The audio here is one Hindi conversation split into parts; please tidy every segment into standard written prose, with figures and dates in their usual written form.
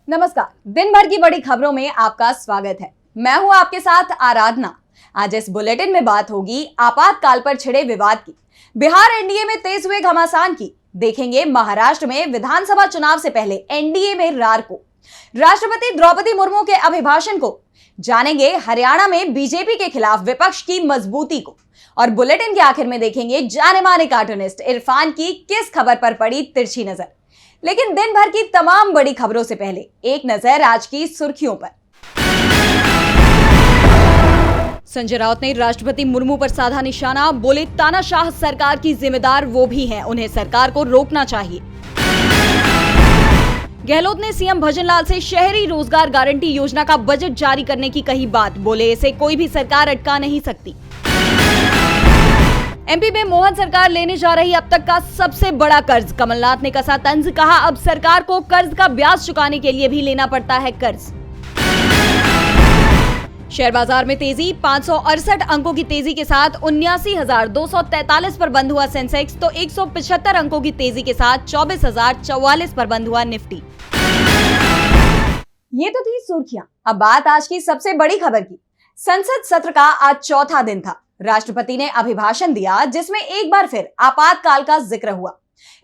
नमस्कार। दिन भर की बड़ी खबरों में आपका स्वागत है। मैं हूं आपके साथ आराधना। आज इस बुलेटिन में बात होगी आपातकाल पर छिड़े विवाद की, बिहार एनडीए में तेज हुए घमासान की, देखेंगे महाराष्ट्र में विधानसभा चुनाव से पहले एनडीए में रार को, राष्ट्रपति द्रौपदी मुर्मू के अभिभाषण को, जानेंगे हरियाणा में बीजेपी के खिलाफ विपक्ष की मजबूती को, और बुलेटिन के आखिर में देखेंगे जाने माने कार्टूनिस्ट इरफान की किस खबर पर पड़ी तिरछी नजर। लेकिन दिन भर की तमाम बड़ी खबरों से पहले एक नजर आज की सुर्खियों पर। संजय राउत ने राष्ट्रपति मुर्मू पर साधा निशाना, बोले तानाशाह सरकार की जिम्मेदार वो भी हैं, उन्हें सरकार को रोकना चाहिए। गहलोत ने सीएम भजनलाल से शहरी रोजगार गारंटी योजना का बजट जारी करने की कही बात, बोले इसे कोई भी सरकार अटका नहीं सकती। एमपी में मोहन सरकार लेने जा रही अब तक का सबसे बड़ा कर्ज, कमलनाथ ने कसा तंज, कहा अब सरकार को कर्ज का ब्याज चुकाने के लिए भी लेना पड़ता है कर्ज। शेयर बाजार में तेजी, 568 अंकों की तेजी के साथ 79,243 पर बंद हुआ सेंसेक्स, तो 175 अंकों की तेजी के साथ 24,044 पर बंद हुआ निफ्टी। ये तो थी सुर्खियां। अब बात आज की सबसे बड़ी खबर की। संसद सत्र का आज चौथा दिन था। राष्ट्रपति ने अभिभाषण दिया जिसमें एक बार फिर आपातकाल का जिक्र हुआ।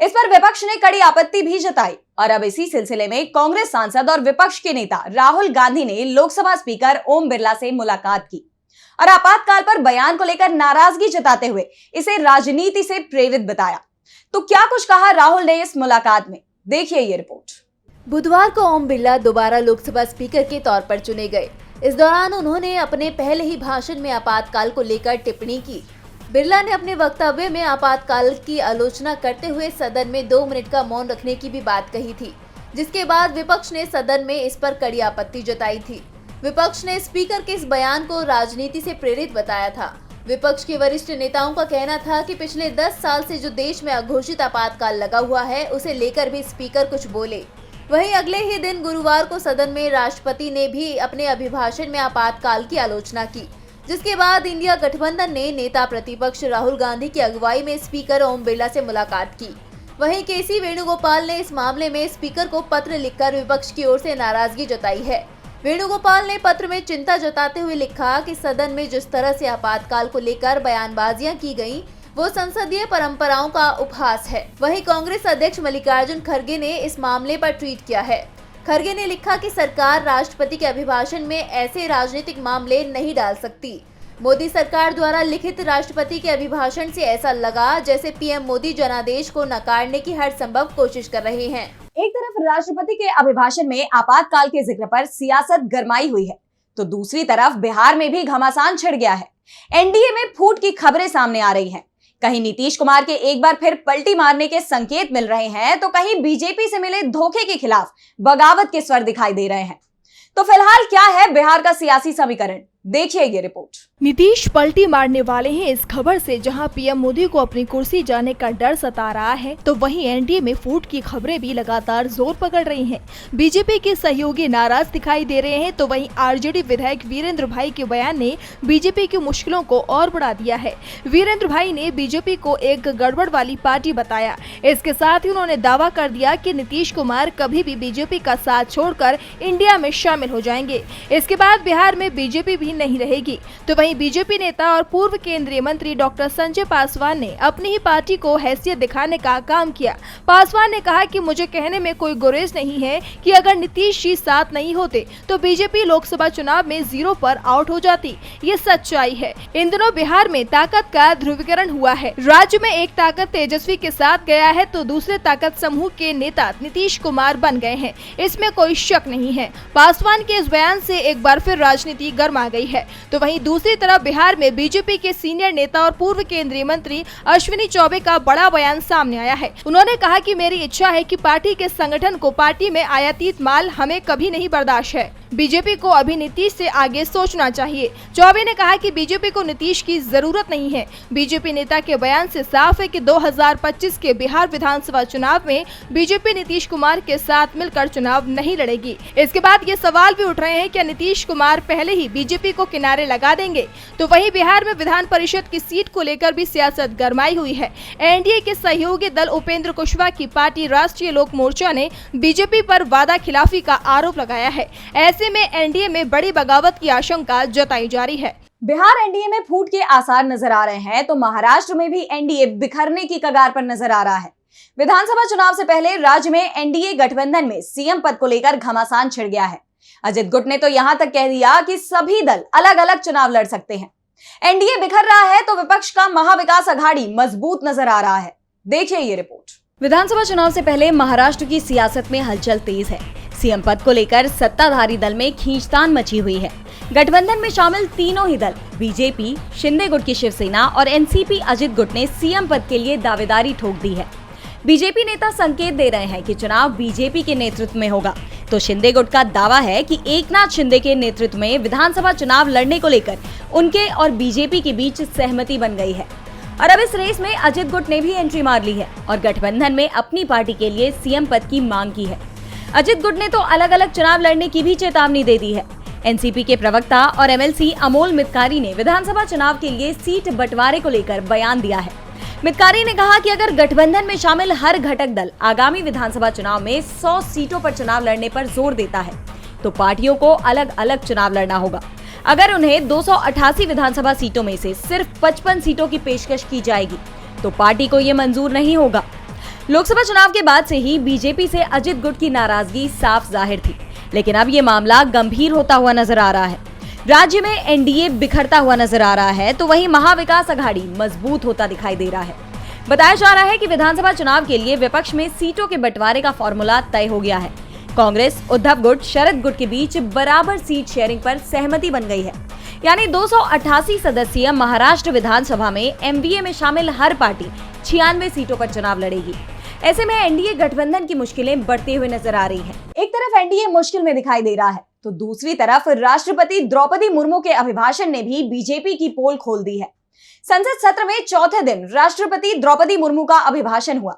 इस पर विपक्ष ने कड़ी आपत्ति भी जताई और अब इसी सिलसिले में कांग्रेस सांसद और विपक्ष के नेता राहुल गांधी ने लोकसभा स्पीकर ओम बिरला से मुलाकात की और आपातकाल पर बयान को लेकर नाराजगी जताते हुए इसे राजनीति से प्रेरित बताया। तो क्या कुछ कहा राहुल ने इस मुलाकात में, देखिए ये रिपोर्ट। बुधवार को ओम बिरला दोबारा लोकसभा स्पीकर के तौर पर चुने गए। इस दौरान उन्होंने अपने पहले ही भाषण में आपातकाल को लेकर टिप्पणी की। बिरला ने अपने वक्तव्य में आपातकाल की आलोचना करते हुए सदन में 2 मिनट का मौन रखने की भी बात कही थी, जिसके बाद विपक्ष ने सदन में इस पर कड़ी आपत्ति जताई थी। विपक्ष ने स्पीकर के इस बयान को राजनीति से प्रेरित बताया था। विपक्ष के वरिष्ठ नेताओं का कहना था कि पिछले 10 साल से जो देश में अघोषित आपातकाल लगा हुआ है, उसे लेकर भी स्पीकर कुछ बोले। वहीं अगले ही दिन गुरुवार को सदन में राष्ट्रपति ने भी अपने अभिभाषण में आपातकाल की आलोचना की, जिसके बाद इंडिया गठबंधन ने नेता प्रतिपक्ष राहुल गांधी की अगुवाई में स्पीकर ओम बिरला से मुलाकात की। वहीं केसी वेणुगोपाल ने इस मामले में स्पीकर को पत्र लिखकर विपक्ष की ओर से नाराजगी जताई है। वेणुगोपाल ने पत्र में चिंता जताते हुए लिखा कि सदन में जिस तरह से आपातकाल को लेकर बयानबाजियां की गयी, वो संसदीय परंपराओं का उपहास है। वहीं कांग्रेस अध्यक्ष मल्लिकार्जुन खड़गे ने इस मामले पर ट्वीट किया है। खड़गे ने लिखा कि सरकार राष्ट्रपति के अभिभाषण में ऐसे राजनीतिक मामले नहीं डाल सकती। मोदी सरकार द्वारा लिखित राष्ट्रपति के अभिभाषण से ऐसा लगा जैसे पीएम मोदी जनादेश को नकारने की हर संभव कोशिश कर रहे हैं। एक तरफ राष्ट्रपति के अभिभाषण में आपातकाल के जिक्र पर सियासत गरमाई हुई है, तो दूसरी तरफ बिहार में भी घमासान छिड़ गया है। एनडीए में फूट की खबरें सामने आ रही हैं। कहीं नीतीश कुमार के एक बार फिर पलटी मारने के संकेत मिल रहे हैं, तो कहीं बीजेपी से मिले धोखे के खिलाफ बगावत के स्वर दिखाई दे रहे हैं। तो फिलहाल क्या है बिहार का सियासी समीकरण, देखिए ये रिपोर्ट। नीतीश पलटी मारने वाले हैं इस खबर से, जहां पीएम मोदी को अपनी कुर्सी जाने का डर सता रहा है, तो वहीं एनडीए में फूट की खबरें भी लगातार जोर पकड़ रही हैं। बीजेपी के सहयोगी नाराज दिखाई दे रहे हैं, तो वहीं आरजेडी विधायक वीरेंद्र भाई के बयान ने बीजेपी की मुश्किलों को और बढ़ा दिया है। वीरेंद्र भाई ने बीजेपी को एक गड़बड़ वाली पार्टी बताया। इसके साथ ही उन्होंने दावा कर दिया कि नीतीश कुमार कभी भी बीजेपी का साथ छोड़कर इंडिया में शामिल हो जाएंगे। इसके बाद बिहार में बीजेपी भी नहीं रहेगी। तो वहीं बीजेपी नेता और पूर्व केंद्रीय मंत्री डॉक्टर संजय पासवान ने अपनी ही पार्टी को हैसियत दिखाने का काम किया। पासवान ने कहा कि मुझे कहने में कोई गुरेज नहीं है कि अगर नीतीश जी साथ नहीं होते तो बीजेपी लोकसभा चुनाव में 0 पर आउट हो जाती। ये सच्चाई है। इन दिनों बिहार में ताकत का ध्रुवीकरण हुआ है। राज्य में एक ताकत तेजस्वी के साथ गया है, तो दूसरे ताकत समूह के नेता नीतीश कुमार बन गए हैं। इसमें कोई शक नहीं है। पासवान के इस बयान से एक बार फिर राजनीति गर्मा गई है। तो वहीं दूसरी तरफ बिहार में बीजेपी के सीनियर नेता और पूर्व केंद्रीय मंत्री अश्विनी चौबे का बड़ा बयान सामने आया है। उन्होंने कहा कि मेरी इच्छा है कि पार्टी के संगठन को पार्टी में आयातित माल हमें कभी नहीं बर्दाश्त है। बीजेपी को अभी नीतीश से आगे सोचना चाहिए। चौबे ने कहा कि बीजेपी को नीतीश की जरूरत नहीं है। बीजेपी नेता के बयान से साफ है कि 2025 के बिहार विधानसभा चुनाव में बीजेपी नीतीश कुमार के साथ मिलकर चुनाव नहीं लड़ेगी। इसके बाद ये सवाल भी उठ रहे हैं कि नीतीश कुमार पहले ही बीजेपी बीजेपी को किनारे लगा देंगे। तो वहीं बिहार में विधान परिषद की सीट को लेकर भी सियासत गरमाई हुई है। एनडीए के सहयोगी दल उपेंद्र कुशवाहा की पार्टी राष्ट्रीय लोक मोर्चा ने बीजेपी पर वादा खिलाफी का आरोप लगाया है। ऐसे में एनडीए में बड़ी बगावत की आशंका जताई जा रही है। बिहार एनडीए में फूट के आसार नजर आ रहे हैं तो महाराष्ट्र में भी एनडीए बिखरने की कगार पर नजर आ रहा है। विधानसभा चुनाव से पहले राज्य में एनडीए गठबंधन में सीएम पद को लेकर घमासान छिड़ गया है। अजित गुट ने तो यहां तक कह दिया कि सभी दल अलग अलग चुनाव लड़ सकते हैं। एनडीए बिखर रहा है तो विपक्ष का महाविकास अघाड़ी मजबूत नजर आ रहा है। देखिए ये रिपोर्ट। विधानसभा चुनाव से पहले महाराष्ट्र की सियासत में हलचल तेज है। सीएम पद को लेकर सत्ताधारी दल में खींचतान मची हुई है। गठबंधन में शामिल तीनों ही दल बीजेपी, शिंदे गुट की शिवसेना और एनसीपी अजित गुट ने सीएम पद के लिए दावेदारी ठोक दी है। बीजेपी नेता संकेत दे रहे हैं कि चुनाव बीजेपी के नेतृत्व में होगा, तो शिंदे गुट का दावा है कि एकनाथ शिंदे के नेतृत्व में विधानसभा चुनाव लड़ने को लेकर उनके और बीजेपी के बीच सहमति बन गई है। और अब इस रेस में अजित गुट ने भी एंट्री मार ली है और गठबंधन में अपनी पार्टी के लिए सीएम पद की मांग की है। अजित गुट ने तो अलग अलग चुनाव लड़ने की भी चेतावनी दे दी है। एनसीपी के प्रवक्ता और एमएलसी अमोल मितकारी ने विधानसभा चुनाव के लिए सीट बंटवारे को लेकर बयान दिया है। मितकारी ने कहा कि अगर गठबंधन में शामिल हर घटक दल आगामी विधानसभा चुनाव में 100 सीटों पर चुनाव लड़ने पर जोर देता है तो पार्टियों को अलग अलग चुनाव लड़ना होगा। अगर उन्हें 288 विधानसभा सीटों में से सिर्फ 55 सीटों की पेशकश की जाएगी तो पार्टी को ये मंजूर नहीं होगा। लोकसभा चुनाव के बाद से ही बीजेपी से अजित गुट की नाराजगी साफ जाहिर थी, लेकिन अब ये मामला गंभीर होता हुआ नजर आ रहा है। राज्य में एनडीए बिखरता हुआ नजर आ रहा है तो वहीं महाविकास अघाड़ी मजबूत होता दिखाई दे रहा है। बताया जा रहा है कि विधानसभा चुनाव के लिए विपक्ष में सीटों के बंटवारे का फॉर्मूला तय हो गया है। कांग्रेस, उद्धव गुट, शरद गुट के बीच बराबर सीट शेयरिंग पर सहमति बन गई है। यानी 288 सदस्यीय महाराष्ट्र विधानसभा में एमवीए में शामिल हर पार्टी 96 सीटों पर चुनाव लड़ेगी। ऐसे में एनडीए गठबंधन की मुश्किलें बढ़ती हुई नजर आ रही हैं। एक तरफ एनडीए मुश्किल में दिखाई दे रहा है तो दूसरी तरफ राष्ट्रपति द्रौपदी मुर्मू के अभिभाषण ने भी बीजेपी की पोल खोल दी है। संसद सत्र में चौथे दिन राष्ट्रपति द्रौपदी मुर्मू का अभिभाषण हुआ।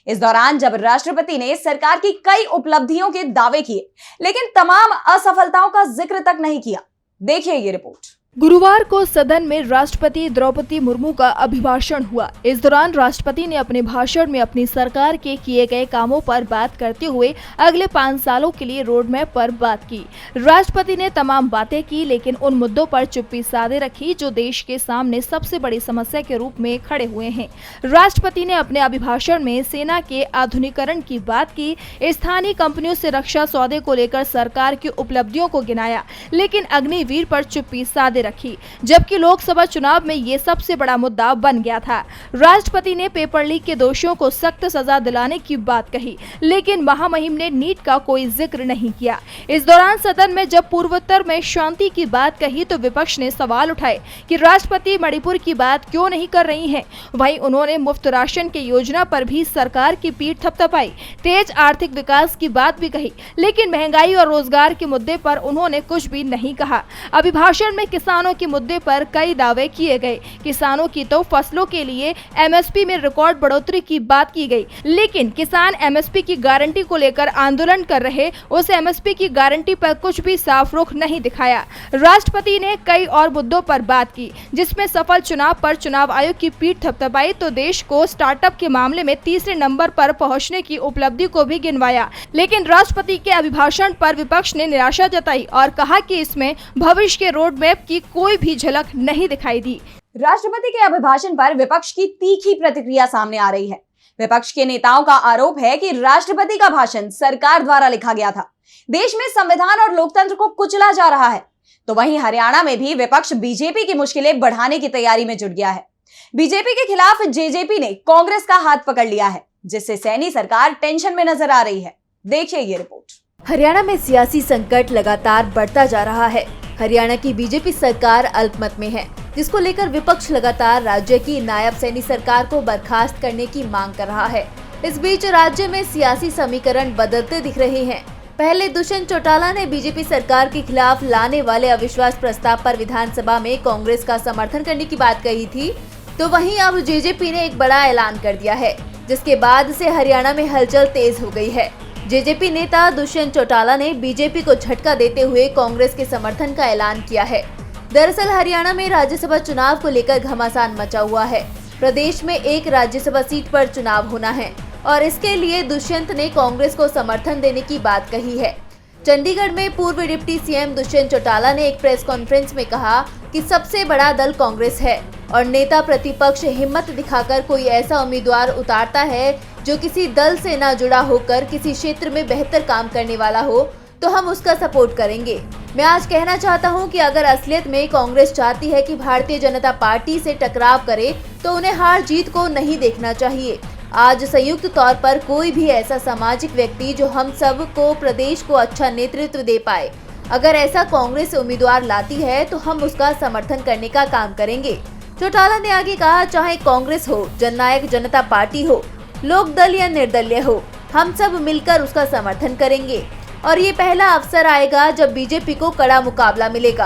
इस दौरान जब राष्ट्रपति ने सरकार की कई उपलब्धियों के दावे किए, लेकिन तमाम असफलताओं का जिक्र तक नहीं किया। देखिए ये रिपोर्ट। गुरुवार को सदन में राष्ट्रपति द्रौपदी मुर्मू का अभिभाषण हुआ। इस दौरान राष्ट्रपति ने अपने भाषण में अपनी सरकार के किए गए कामों पर बात करते हुए अगले 5 सालों के लिए रोड मैप पर बात की। राष्ट्रपति ने तमाम बातें की, लेकिन उन मुद्दों पर चुप्पी साधे रखी जो देश के सामने सबसे बड़ी समस्या के रूप में खड़े हुए हैं। राष्ट्रपति ने अपने अभिभाषण में सेना के आधुनिकीकरण की बात की, स्थानीय कंपनियों से रक्षा सौदे को लेकर सरकार की उपलब्धियों को गिनाया, लेकिन अग्निवीर पर चुप्पी साधे रखी, जबकि लोकसभा चुनाव में ये सबसे बड़ा मुद्दा बन गया था। राष्ट्रपति ने पेपर लीक के दोषियों को सख्त सजा दिलाने की बात कही, लेकिन महामहिम ने नीट का कोई जिक्र नहीं किया। इस दौरान सदन में जब पूर्वोत्तर में शांति की बात कही तो विपक्ष ने सवाल उठाए कि राष्ट्रपति मणिपुर की बात क्यों नहीं कर रही हैं। वहीं उन्होंने मुफ्त राशन की योजना पर भी सरकार की पीठ थपथपाई, तेज आर्थिक विकास की बात भी कही, लेकिन महंगाई और रोजगार के मुद्दे पर उन्होंने कुछ भी नहीं कहा। अभिभाषण में किसानों के मुद्दे पर कई दावे किए गए। किसानों की तो फसलों के लिए एमएसपी में रिकॉर्ड बढ़ोतरी की बात की गई, लेकिन किसान एमएसपी की गारंटी को लेकर आंदोलन कर रहे, उस एमएसपी की गारंटी पर कुछ भी साफ रुख नहीं दिखाया। राष्ट्रपति ने कई और मुद्दों पर बात की, जिसमें सफल चुनाव पर चुनाव आयोग की पीठ थपथपाई तो देश को स्टार्टअप के मामले में तीसरे नंबर पर पहुंचने की उपलब्धि को भी गिनवाया। लेकिन राष्ट्रपति के अभिभाषण पर विपक्ष ने निराशा जताई और कहा कि इसमें भविष्य के रोड मैप की कोई भी झलक नहीं दिखाई दी। राष्ट्रपति के अभिभाषण पर विपक्ष की तीखी प्रतिक्रिया सामने आ रही है। विपक्ष के नेताओं का आरोप है कि राष्ट्रपति का भाषण सरकार द्वारा लिखा गया था। देश में संविधान और लोकतंत्र को कुचला जा रहा है। तो वहीं हरियाणा में भी विपक्ष बीजेपी की मुश्किलें बढ़ाने की तैयारी में जुट गया है। बीजेपी के खिलाफ जेजेपी ने कांग्रेस का हाथ पकड़ लिया है, जिससे सैनी सरकार टेंशन में नजर आ रही है। देखिए ये रिपोर्ट। हरियाणा में सियासी संकट लगातार बढ़ता जा रहा है। हरियाणा की बीजेपी सरकार अल्पमत में है, जिसको लेकर विपक्ष लगातार राज्य की नायब सैनी सरकार को बर्खास्त करने की मांग कर रहा है। इस बीच राज्य में सियासी समीकरण बदलते दिख रहे हैं। पहले दुष्यंत चौटाला ने बीजेपी सरकार के खिलाफ लाने वाले अविश्वास प्रस्ताव पर विधानसभा में कांग्रेस का समर्थन करने की बात कही थी, तो वहीं अब जेजेपी ने एक बड़ा ऐलान कर दिया है, जिसके बाद से हरियाणा में हलचल तेज हो गई है। जेजेपी नेता दुष्यंत चौटाला ने बीजेपी को झटका देते हुए कांग्रेस के समर्थन का ऐलान किया है। दरअसल हरियाणा में राज्यसभा चुनाव को लेकर घमासान मचा हुआ है। प्रदेश में एक राज्यसभा सीट पर चुनाव होना है और इसके लिए दुष्यंत ने कांग्रेस को समर्थन देने की बात कही है। चंडीगढ़ में पूर्व डिप्टी सीएम दुष्यंत चौटाला ने एक प्रेस कॉन्फ्रेंस में कहा कि सबसे बड़ा दल कांग्रेस है और नेता प्रतिपक्ष हिम्मत दिखाकर कोई ऐसा उम्मीदवार उतारता है जो किसी दल से न जुड़ा होकर किसी क्षेत्र में बेहतर काम करने वाला हो तो हम उसका सपोर्ट करेंगे। मैं आज कहना चाहता हूं कि अगर असलियत में कांग्रेस चाहती है कि भारतीय जनता पार्टी से टकराव करे तो उन्हें हार जीत को नहीं देखना चाहिए। आज संयुक्त तौर पर कोई भी ऐसा सामाजिक व्यक्ति जो हम सब को प्रदेश को अच्छा नेतृत्व दे पाए, अगर ऐसा कांग्रेस उम्मीदवार लाती है तो हम उसका समर्थन करने का काम करेंगे। चौटाला ने आगे कहा, चाहे कांग्रेस हो, जननायक जनता पार्टी हो, लोक दल या निर्दलीय हो, हम सब मिलकर उसका समर्थन करेंगे और ये पहला अवसर आएगा जब बीजेपी को कड़ा मुकाबला मिलेगा।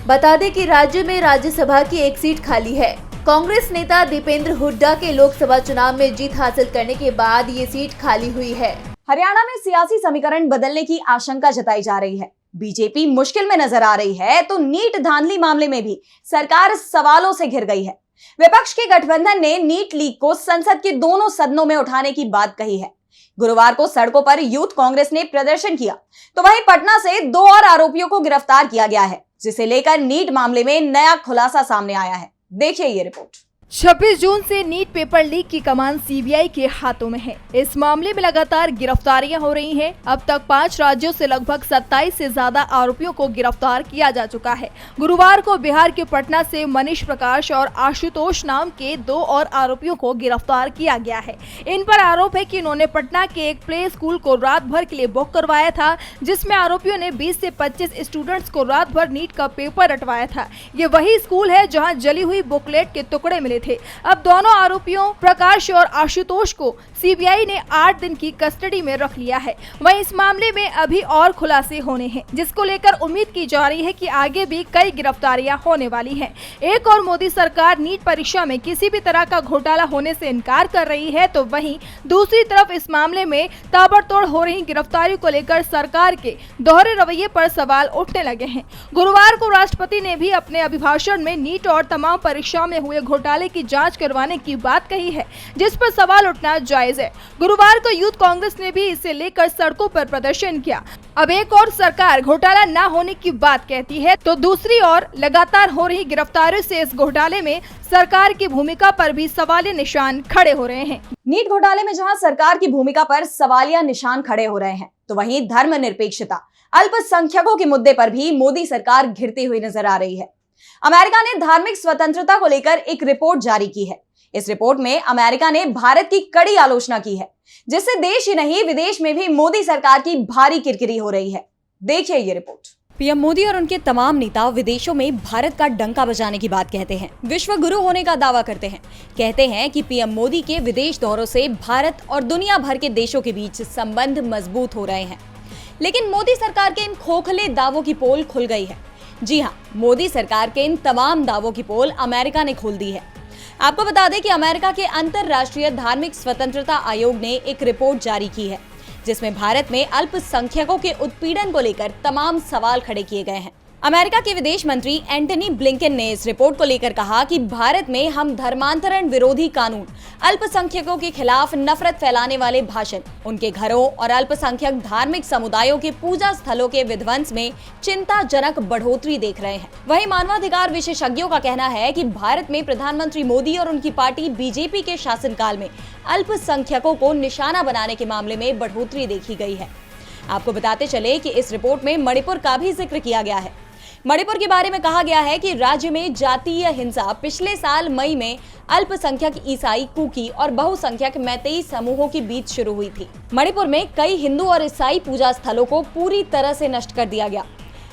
बता दें कि राज्य में राज्यसभा की एक सीट खाली है। कांग्रेस नेता दीपेंद्र हुड्डा के लोकसभा चुनाव में जीत हासिल करने के बाद ये सीट खाली हुई है। हरियाणा में सियासी समीकरण बदलने की आशंका जताई जा रही है। बीजेपी मुश्किल में नजर आ रही है तो नीट धांधली मामले में भी सरकार सवालों से घिर गई है। विपक्ष के गठबंधन ने नीट लीक को संसद के दोनों सदनों में उठाने की बात कही है। गुरुवार को सड़कों पर यूथ कांग्रेस ने प्रदर्शन किया तो वहीं पटना से 2 और आरोपियों को गिरफ्तार किया गया है, जिसे लेकर नीट मामले में नया खुलासा सामने आया है। देखिए ये रिपोर्ट। 26 जून से नीट पेपर लीक की कमान सीबीआई के हाथों में है। इस मामले में लगातार गिरफ्तारियां हो रही हैं। अब तक 5 राज्यों से लगभग 27 से ज्यादा आरोपियों को गिरफ्तार किया जा चुका है। गुरुवार को बिहार के पटना से मनीष प्रकाश और आशुतोष नाम के 2 और आरोपियों को गिरफ्तार किया गया है। इन पर आरोप है कि इन्होंने पटना के एक प्ले स्कूल को रात भर के लिए बुक करवाया था, जिसमें आरोपियों ने 20 से 25 स्टूडेंट्स को रात भर नीट का पेपर रटवाया था। ये वही स्कूल है जहाँ जली हुई बुकलेट के टुकड़े मिले थे। अब दोनों आरोपियों प्रकाश और आशुतोष को सीबीआई ने 8 दिन की कस्टडी में रख लिया है। वहीं इस मामले में अभी और खुलासे होने हैं, जिसको लेकर उम्मीद की जा रही है कि आगे भी कई गिरफ्तारियां होने वाली हैं। एक और मोदी सरकार नीट परीक्षा में किसी भी तरह का घोटाला होने से इनकार कर रही है, तो वहीं दूसरी तरफ इस मामले में ताबड़तोड़ हो रही गिरफ्तारी को लेकर सरकार के दोहरे रवैये पर सवाल उठने लगे हैं। गुरुवार को राष्ट्रपति ने भी अपने अभिभाषण में नीट और तमाम परीक्षाओं में हुए घोटाले की जांच करवाने की बात कही है, जिस पर सवाल उठना जायज है। गुरुवार को यूथ कांग्रेस ने भी इसे लेकर सड़कों पर प्रदर्शन किया। अब एक और सरकार घोटाला न होने की बात कहती है, तो दूसरी ओर लगातार हो रही गिरफ्तारियों से इस घोटाले में सरकार की भूमिका पर भी सवालिया निशान खड़े हो रहे हैं। नीट घोटाले में जहां सरकार की भूमिका पर सवालिया निशान खड़े हो रहे हैं, तो वहीं धर्मनिरपेक्षता, अल्पसंख्यकों के मुद्दे पर भी मोदी सरकार घिरती हुई नजर आ रही है। अमेरिका ने धार्मिक स्वतंत्रता को लेकर एक रिपोर्ट जारी की है। इस रिपोर्ट में अमेरिका ने भारत की कड़ी आलोचना की है, जिससे देश ही नहीं विदेश में भी मोदी सरकार की भारी किरकिरी हो रही है। देखिए ये रिपोर्ट। पीएम मोदी और उनके तमाम नेता विदेशों में भारत का डंका बजाने की बात कहते हैं, विश्व गुरु होने का दावा करते हैं। कहते हैं कि पीएम मोदी के विदेश दौरों से भारत और दुनिया भर के देशों के बीच संबंध मजबूत हो रहे हैं। लेकिन मोदी सरकार के इन खोखले दावों की पोल खुल गई है। जी हाँ, मोदी सरकार के इन तमाम दावों की पोल अमेरिका ने खोल दी है। आपको बता दें कि अमेरिका के अंतर्राष्ट्रीय धार्मिक स्वतंत्रता आयोग ने एक रिपोर्ट जारी की है, जिसमें भारत में अल्पसंख्यकों के उत्पीड़न को लेकर तमाम सवाल खड़े किए गए हैं। अमेरिका के विदेश मंत्री एंटनी ब्लिंकन ने इस रिपोर्ट को लेकर कहा कि भारत में हम धर्मांतरण विरोधी कानून, अल्पसंख्यकों के खिलाफ नफरत फैलाने वाले भाषण, उनके घरों और अल्पसंख्यक धार्मिक समुदायों के पूजा स्थलों के विध्वंस में चिंताजनक बढ़ोतरी देख रहे हैं। वहीं मानवाधिकार विशेषज्ञों का कहना है कि भारत में प्रधानमंत्री मोदी और उनकी पार्टी बीजेपी के शासनकाल में अल्पसंख्यकों को निशाना बनाने के मामले में बढ़ोतरी देखी गई है। आपको बताते चले कि इस रिपोर्ट में मणिपुर का भी जिक्र किया गया है। मणिपुर के बारे में कहा गया है कि राज्य में जातीय हिंसा पिछले साल मई में अल्पसंख्यक ईसाई, कुकी और बहुसंख्यक मैतेई समूहों के बीच शुरू हुई थी। मणिपुर में कई हिंदू और ईसाई पूजा स्थलों को पूरी तरह से नष्ट कर दिया गया।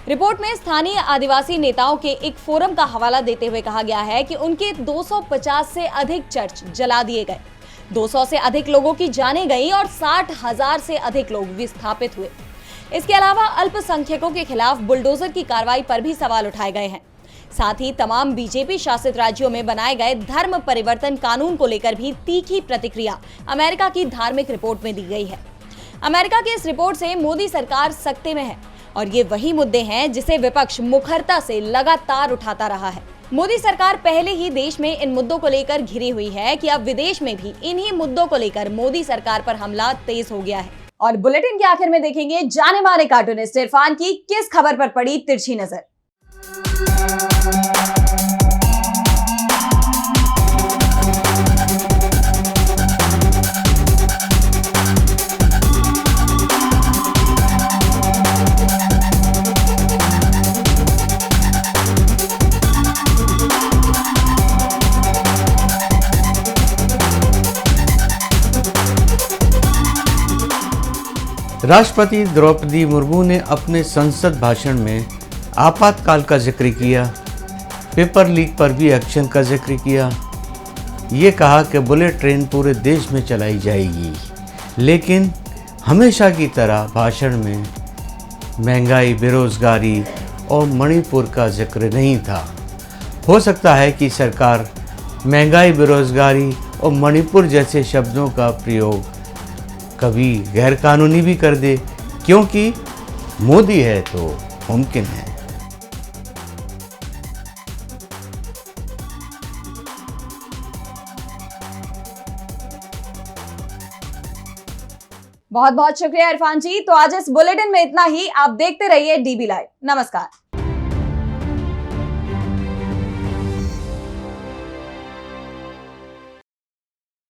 रिपोर्ट में स्थानीय आदिवासी नेताओं के एक फोरम का हवाला देते हुए कहा गया है कि उनके 250 से अधिक चर्च जला दिए गए, 200 से अधिक लोगों की जानें गई और 60,000 से अधिक लोग विस्थापित हुए। इसके अलावा अल्पसंख्यकों के खिलाफ बुलडोजर की कार्रवाई पर भी सवाल उठाए गए हैं। साथ ही तमाम बीजेपी शासित राज्यों में बनाए गए धर्म परिवर्तन कानून को लेकर भी तीखी प्रतिक्रिया अमेरिका की धार्मिक रिपोर्ट में दी गई है। अमेरिका की इस रिपोर्ट से मोदी सरकार सकते में है और ये वही मुद्दे हैं जिसे विपक्ष मुखरता से लगातार उठाता रहा है। मोदी सरकार पहले ही देश में इन मुद्दों को लेकर घिरी हुई है कि अब विदेश में भी इन्हीं मुद्दों को लेकर मोदी सरकार पर हमला तेज हो गया है। और बुलेटिन के आखिर में देखेंगे जाने माने कार्टूनिस्ट इरफान की किस खबर पर पड़ी तिरछी नजर। राष्ट्रपति द्रौपदी मुर्मू ने अपने संसद भाषण में आपातकाल का जिक्र किया, पेपर लीक पर भी एक्शन का जिक्र किया। ये कहा कि बुलेट ट्रेन पूरे देश में चलाई जाएगी, लेकिन हमेशा की तरह भाषण में महंगाई, बेरोजगारी और मणिपुर का जिक्र नहीं था। हो सकता है कि सरकार महंगाई, बेरोजगारी और मणिपुर जैसे शब्दों का प्रयोग कभी गैर कानूनी भी कर दे, क्योंकि मोदी है तो मुमकिन है। बहुत बहुत शुक्रिया इरफान जी। तो आज इस बुलेटिन में इतना ही। आप देखते रहिए डीबी लाइव। नमस्कार।